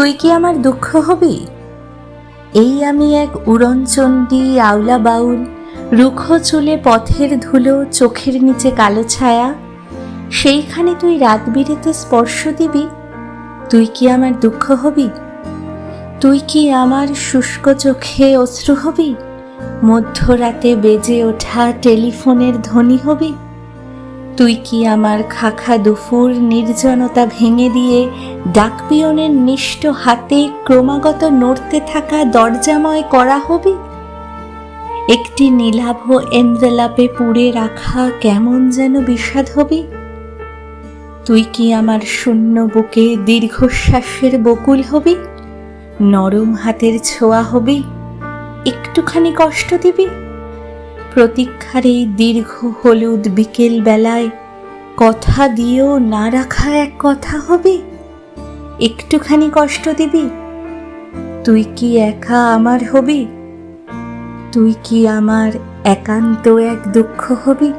তুই কি আমার দুঃখ হবি? এই আমি এক উড়নচণ্ডী আওলা বাউল, রুক্ষ চুলে পথের ধুলো, চোখের নিচে কালো ছায়া। সেইখানে তুই রাত বিরেতে স্পর্শ দিবি, তুই কি আমার দুঃখ হবি? তুই কি আমার শুষ্ক চোখে অশ্রু হবি? মধ্যরাতে বেজে ওঠা টেলিফোনের ধ্বনি হবি? তুই কি আমার খাখা দুপুর নির্জনতা ভেঙে দিয়ে ডাকপিয়নের নিষ্ঠ হাতে ক্রমাগত নড়তে থাকা দরজাময় করা হবি? একটি নীলাভ এন্দ্রেলাপে পুড়ে রাখা কেমন যেন বিষাদ হবি? তুই কি আমার শূন্য বুকে দীর্ঘশ্বাসের বকুল হবি? নরম হাতের ছোঁয়া হবি? একটুখানি কষ্ট দিবি? প্রতীক্ষার এই দীর্ঘ হলুদ বিকেল বেলায় কথা দিয়েও না রাখা এক কথা হবে? একটুখানি কষ্ট দিবি? তুই কি একা আমার হবি? তুই কি আমার একান্ত এক দুঃখ হবি?